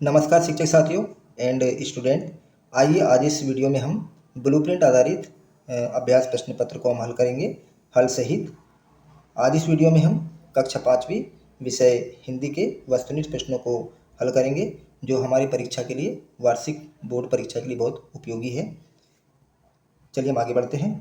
नमस्कार शिक्षक साथियों एंड स्टूडेंट। आइए आज इस वीडियो में हम ब्लूप्रिंट आधारित अभ्यास प्रश्न पत्र को हम हल करेंगे हल सहित। आज इस वीडियो में हम कक्षा 5वीं विषय हिंदी के वस्तुनिष्ठ प्रश्नों को हल करेंगे, जो हमारी परीक्षा के लिए, वार्षिक बोर्ड परीक्षा के लिए बहुत उपयोगी है। चलिए हम आगे बढ़ते हैं।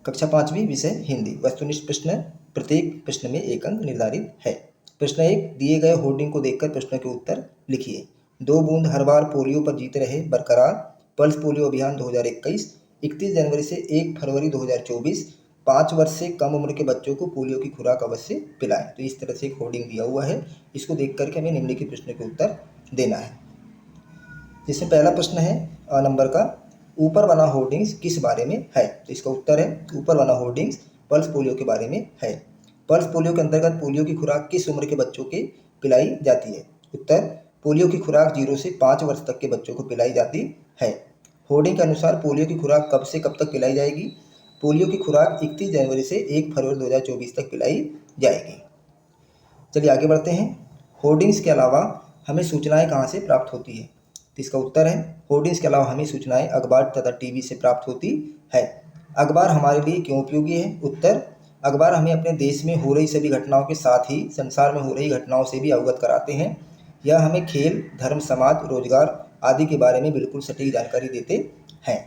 कक्षा 5वीं विषय हिंदी वस्तुनिष्ठ प्रश्न, प्रत्येक प्रश्न में 1 अंक निर्धारित है। प्रश्न 1, दिए गए होर्डिंग को देखकर प्रश्नों के उत्तर लिखिए। 2 बूंद हर बार पोलियो पर जीते रहे बरकरार, पल्स पोलियो अभियान 2021, 31 जनवरी से 1 फरवरी 2024, 5 वर्ष से कम उम्र के बच्चों को पोलियो की खुराक अवश्य पिलाएं। तो इस तरह से एक होर्डिंग दिया हुआ है, इसको देख करके हमें निम्नलिखित प्रश्नों के उत्तर देना है। जिसमें पहला प्रश्न है अ नंबर का, ऊपर बना होर्डिंग्स किस बारे में है? तो इसका उत्तर है, ऊपर बना होर्डिंग्स पल्स पोलियो के बारे में है। पल्स पोलियो के अंतर्गत पोलियो की खुराक किस उम्र के बच्चों के पिलाई जाती है? उत्तर, पोलियो की खुराक 0 से 5 वर्ष तक के बच्चों को पिलाई जाती है। होर्डिंग के अनुसार पोलियो की खुराक कब से कब तक पिलाई जाएगी? पोलियो की खुराक 31 जनवरी से 1 फरवरी 2024 तक पिलाई जाएगी। चलिए आगे बढ़ते हैं। होर्डिंग्स के अलावा हमें सूचनाएं कहाँ से प्राप्त होती है? तो इसका उत्तर है, होर्डिंग्स के अलावा हमें सूचनाएं अखबार तथा टीवी से प्राप्त होती है। अखबार हमारे लिए क्यों उपयोगी है? उत्तर, अखबार हमें अपने देश में हो रही सभी घटनाओं के साथ ही संसार में हो रही घटनाओं से भी अवगत कराते हैं। यह हमें खेल, धर्म, समाज, रोजगार आदि के बारे में बिल्कुल सटीक जानकारी देते हैं।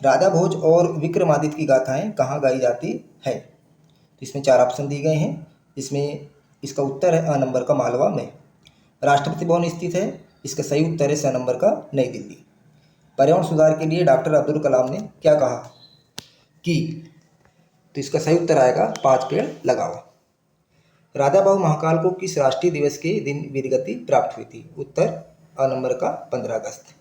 राजा भोज और विक्रमादित्य की गाथाएं कहाँ गाई जाती है? तो इसमें 4 ऑप्शन दिए गए हैं। इसमें इसका उत्तर है अ नंबर का मालवा में। राष्ट्रपति भवन स्थित है? इसका सही उत्तर है स नंबर का नई दिल्ली। पर्यावरण सुधार के लिए डॉक्टर अब्दुल कलाम ने क्या कहा कि? तो इसका सही उत्तर आएगा 5 पेड़ लगाओ। राजा बाबू महाकाल को किस राष्ट्रीय दिवस के दिन वीरगति प्राप्त हुई थी? उत्तर, अ नंबर का 15 अगस्त।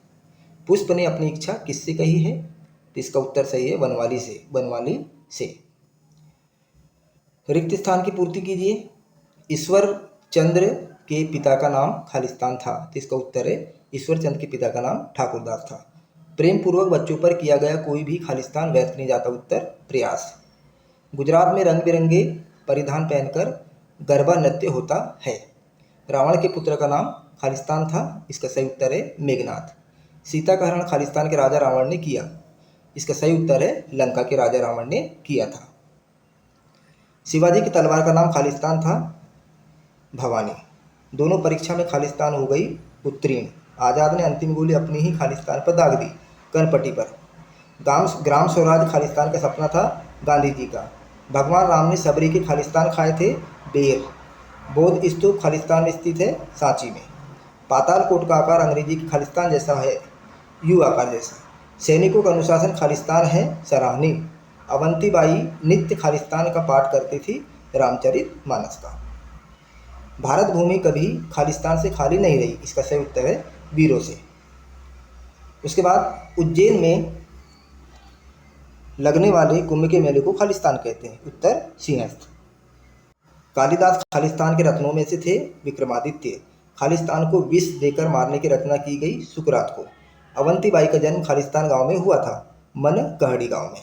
पुष्प ने अपनी इच्छा किससे कही है? तो इसका उत्तर सही है बनवाली से, बनवाली से। रिक्त स्थान की पूर्ति कीजिए। ईश्वर चंद्र के पिता का नाम खालिस्तान था, तो इसका उत्तर है ईश्वर चंद्र के पिता का नाम ठाकुरदास था। प्रेम पूर्वक बच्चों पर किया गया कोई भी खालिस्तान व्यर्थ नहीं जाता, उत्तर प्रयास। गुजरात में रंग बिरंगे परिधान पहनकर गरबा नृत्य होता है। रावण के पुत्र का नाम खालिस्तान था, इसका सही उत्तर है मेघनाथ। सीता का हरण खालिस्तान के राजा रावण ने किया, इसका सही उत्तर है लंका के राजा रावण ने किया था। शिवाजी की तलवार का नाम खालिस्तान था, भवानी। दोनों परीक्षा में खालिस्तान हो गई उत्तीर्ण। आज़ाद ने अंतिम गोली अपनी ही खालिस्तान पर दाग दी, कनपट्टी पर। ग्राम स्वराज खालिस्तान का सपना था, गांधी जी का। भगवान राम ने सबरी के खालिस्तान खाए थे, बेर। बौद्ध स्तूप खालिस्तान में स्थित है, सांची में। पाताल कोट का आकार अंग्रेजी की खालिस्तान जैसा है, यू आकार जैसा। सैनिकों का अनुशासन खालिस्तान है, सराहनीय। अवंतीबाई नित्य खालिस्तान का पाठ करती थी, रामचरितमानस का। भारत भूमि कभी खालिस्तान से खाली नहीं रही, इसका सही उत्तर है वीरों से। उसके बाद उज्जैन में लगने वाले कुंभ के मेले को खालिस्तान कहते हैं, उत्तर सिंहस्थ। कालिदास खालिस्तान के रत्नों में से थे, विक्रमादित्य। खालिस्तान को विष देकर मारने की रचना की गई सुकरात को। अवंतीबाई का जन्म खालिस्तान गांव में हुआ था, मन कहड़ी गांव में।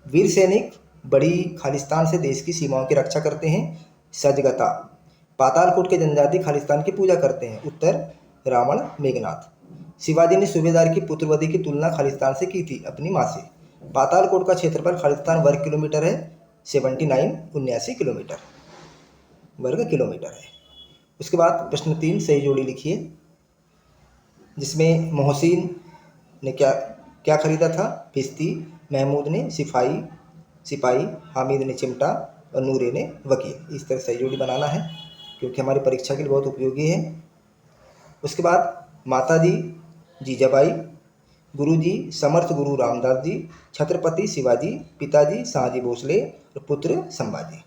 वीर सैनिक बड़ी खालिस्तान से देश की सीमाओं की रक्षा करते हैं, सजगता। पातालकोट के जनजाति खालिस्तान की पूजा करते हैं, उत्तर रावण, मेघनाथ। शिवाजी ने सूबेदार की पुत्रवधि की तुलना खालिस्तान से की थी, अपनी माँ से। पातालकोट का क्षेत्रफल खालिस्तान वर्ग किलोमीटर है, 79 किलोमीटर वर्ग किलोमीटर है। उसके बाद प्रश्न 3, सही जोड़ी लिखिए। जिसमें मोहसिन ने क्या क्या खरीदा था? फिश्ती। महमूद ने सिपाही। हामिद ने चिमटा और नूरे ने वकील। इस तरह सही जोड़ी बनाना है, क्योंकि हमारी परीक्षा के लिए बहुत उपयोगी है। उसके बाद माताजी जीजाबाई, गुरुजी समर्थ गुरु रामदास जी, छत्रपति शिवाजी, पिताजी शाहजी भोसले और पुत्र संभाजी।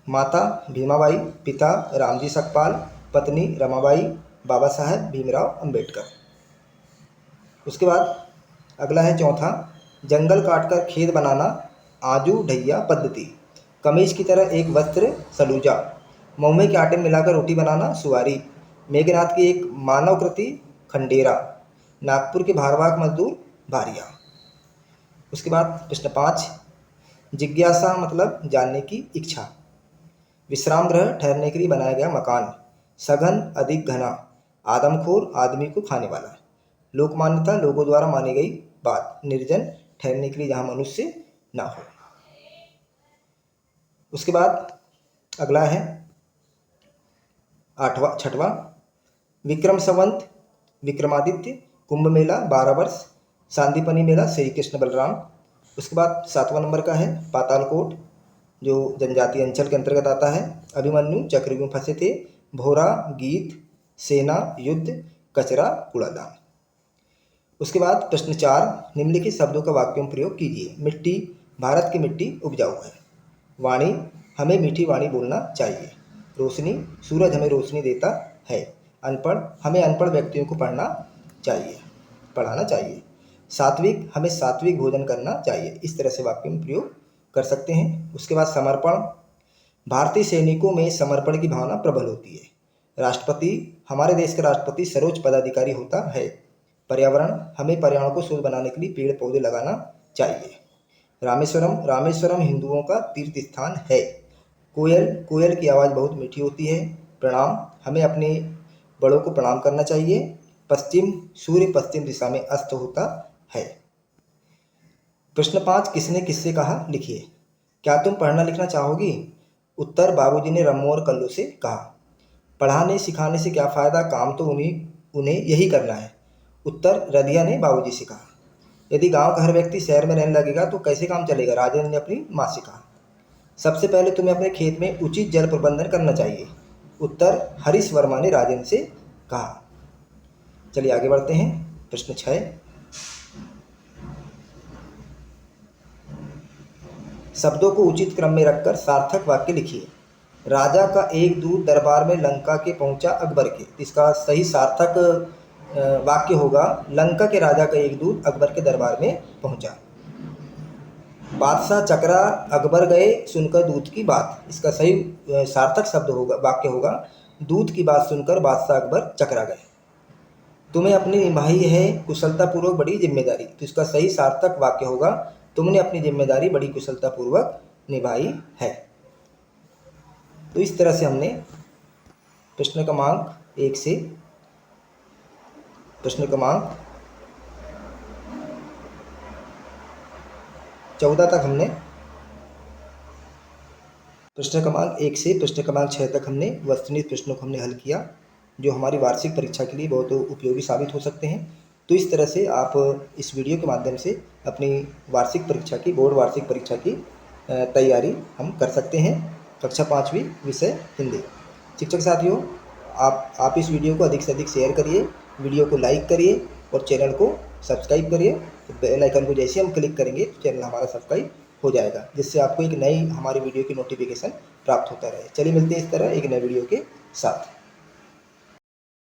माता भीमाबाई, पिता रामजी सकपाल, पत्नी रमाबाई, बाबा साहेब भीमराव अंबेडकर। उसके बाद अगला है चौथा, जंगल काटकर खेत बनाना आजू ढैया पद्धति। कमीज की तरह एक वस्त्र सलूजा। महुए के आटे में मिलाकर रोटी बनाना सुवारी। मेघनाथ की एक मानव कृति खंडेरा। नागपुर के भारवाहक मजदूर भारिया। उसके बाद प्रश्न 5, जिज्ञासा मतलब जानने की इच्छा। विश्राम गृह ठहरने के लिए बनाया गया मकान। सघन अधिक घना, आदमखोर आदमी को खाने वाला। लोकमान्यता लोगों द्वारा मानी गई बात। निर्जन ठहरने के लिए जहाँ मनुष्य ना हो। उसके बाद अगला है छठवां, विक्रम संवत विक्रमादित्य, कुंभ मेला 12 वर्ष, सांदीपनि मेला श्री कृष्ण बलराम। उसके बाद 7वां नंबर का है पातालकोट, जो जनजातीय अंचल के अंतर्गत आता है। अभिमन्यु चक्रव्यूह में फंसे थे। भोरा गीत, सेना युद्ध, कचरा कूड़ादान। उसके बाद प्रश्न 4, निम्नलिखित शब्दों का वाक्यों में प्रयोग कीजिए। मिट्टी, भारत की मिट्टी उपजाऊ है। वाणी, हमें मीठी वाणी बोलना चाहिए। रोशनी, सूरज हमें रोशनी देता है। अनपढ़, हमें अनपढ़ व्यक्तियों को पढ़ाना चाहिए। सात्विक, हमें सात्विक भोजन करना चाहिए। इस तरह से वाक्य में प्रयोग कर सकते हैं। उसके बाद समर्पण, भारतीय सैनिकों में समर्पण की भावना प्रबल होती है। राष्ट्रपति, हमारे देश का राष्ट्रपति सर्वोच्च पदाधिकारी होता है। पर्यावरण, हमें पर्यावरण को शुद्ध बनाने के लिए पेड़ पौधे लगाना चाहिए। रामेश्वरम, रामेश्वरम हिंदुओं का तीर्थ स्थान है। कोयल, कोयल की आवाज़ बहुत मीठी होती है। प्रणाम, हमें अपने बड़ों को प्रणाम करना चाहिए। पश्चिम, सूर्य पश्चिम दिशा में अस्त होता है। प्रश्न 5, किसने किससे कहा लिखिए। क्या तुम पढ़ना लिखना चाहोगी? उत्तर, बाबूजी ने रम्मू और कल्लू से कहा। पढ़ाने सिखाने से क्या फ़ायदा, काम तो उन्हें यही करना है। उत्तर, रदिया ने बाबूजी से कहा। यदि गांव का हर व्यक्ति शहर में रहने लगेगा तो कैसे काम चलेगा, राजेंद्र ने अपनी माँ से कहा। सबसे पहले तुम्हें अपने खेत में उचित जल प्रबंधन करना चाहिए। उत्तर, हरीश वर्मा ने राजेंद्र से कहा। चलिए आगे बढ़ते हैं। प्रश्न 6, शब्दों को उचित क्रम में रखकर सार्थक वाक्य लिखिए। राजा का एक दूत दरबार में लंका के पहुंचा अकबर के। इसका सही सार्थक वाक्य होगा, लंका के राजा का एक दूत अकबर के दरबार में पहुंचा। बादशाह चकरा अकबर गए सुनकर दूत की बात। इसका सही सार्थक शब्द होगा, वाक्य होगा, दूत की बात सुनकर बादशाह अकबर चकरा गए। तुम्हें अपनी निभाई है कुशलतापूर्वक बड़ी जिम्मेदारी। तो इसका सही सार्थक वाक्य होगा, तुमने अपनी जिम्मेदारी बड़ी कुशलतापूर्वक निभाई है। तो इस तरह से हमने प्रश्न क्रमांक 1 से प्रश्न क्रमांक 14 तक हमने प्रश्न क्रमांक 1 से प्रश्न क्रमांक 6 तक हमने वस्तुनिष्ठ प्रश्नों को हमने हल किया, जो हमारी वार्षिक परीक्षा के लिए बहुत उपयोगी साबित हो सकते हैं। तो इस तरह से आप इस वीडियो के माध्यम से अपनी वार्षिक परीक्षा की, बोर्ड वार्षिक परीक्षा की तैयारी हम कर सकते हैं। कक्षा 5वीं विषय हिंदी। शिक्षक साथियों, आप इस वीडियो को अधिक से अधिक शेयर करिए, वीडियो को लाइक करिए और चैनल को सब्सक्राइब करिए। बेल आइकन को जैसे हम क्लिक करेंगे तो चैनल हमारा सब्सक्राइब हो जाएगा, जिससे आपको एक नई हमारी वीडियो की नोटिफिकेशन प्राप्त होता रहे। चलिए मिलते हैं इस तरह एक नए वीडियो के साथ।